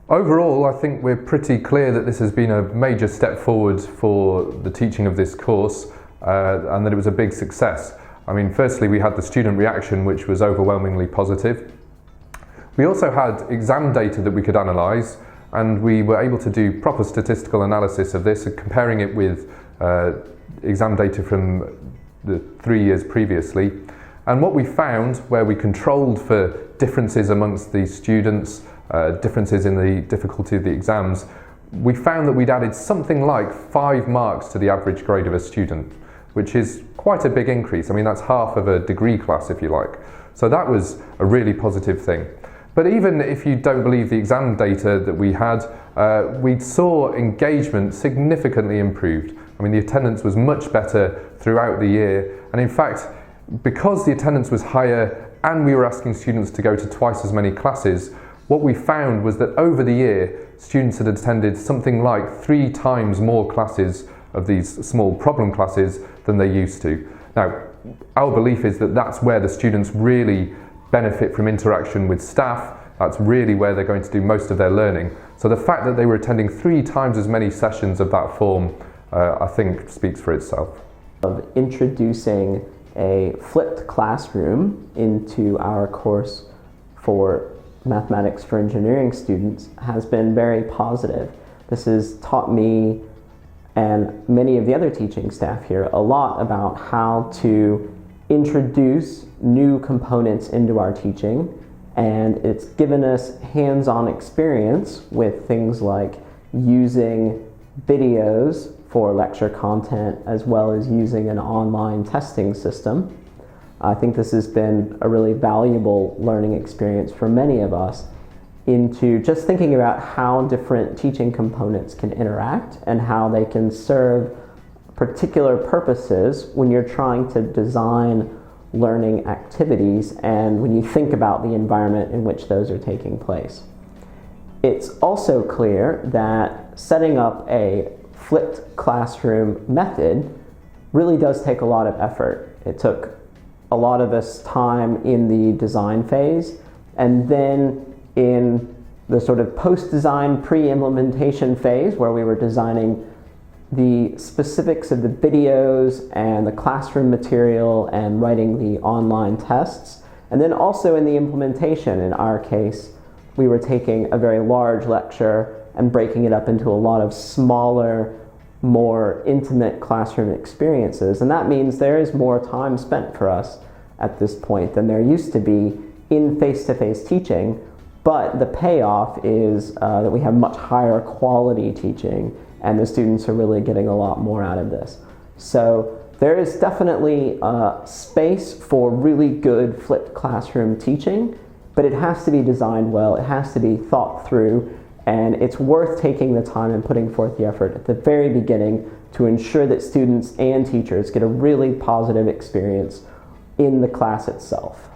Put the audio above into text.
Overall, I think we're pretty clear that this has been a major step forward for the teaching of this course and that it was a big success. I mean, firstly, we had the student reaction, which was overwhelmingly positive. We also had exam data that we could analyse, and we were able to do proper statistical analysis of this, comparing it with exam data from the 3 years previously. And what we found, where we controlled for differences amongst the students, differences in the difficulty of the exams, we found that we'd added something like 5 marks to the average grade of a student, which is quite a big increase. I mean, that's half of a degree class, if you like. So that was a really positive thing. But even if you don't believe the exam data that we had, we saw engagement significantly improved. I mean, the attendance was much better throughout the year. And in fact, because the attendance was higher and we were asking students to go to twice as many classes, what we found was that over the year, students had attended something like 3 times more classes of these small problem classes than they used to. Now, our belief is that that's where the students really benefit from interaction with staff. That's really where they're going to do most of their learning. So the fact that they were attending 3 times as many sessions of that form, I think speaks for itself. Of introducing a flipped classroom into our course for Mathematics for Engineering students has been very positive. This has taught me and many of the other teaching staff here a lot about how to introduce new components into our teaching, and it's given us hands-on experience with things like using videos for lecture content as well as using an online testing system. I think this has been a really valuable learning experience for many of us into just thinking about how different teaching components can interact and how they can serve particular purposes when you're trying to design learning activities and when you think about the environment in which those are taking place. It's also clear that setting up a flipped classroom method really does take a lot of effort. It took a lot of us time in the design phase, and then in the sort of post-design pre-implementation phase where we were designing the specifics of the videos and the classroom material and writing the online tests. And then also in the implementation, in our case, we were taking a very large lecture and breaking it up into a lot of smaller, more intimate classroom experiences. And that means there is more time spent for us at this point than there used to be in face-to-face teaching, but the payoff is that we have much higher quality teaching and the students are really getting a lot more out of this. So there is definitely space for really good flipped classroom teaching, but it has to be designed well, it has to be thought through, and it's worth taking the time and putting forth the effort at the very beginning to ensure that students and teachers get a really positive experience in the class itself.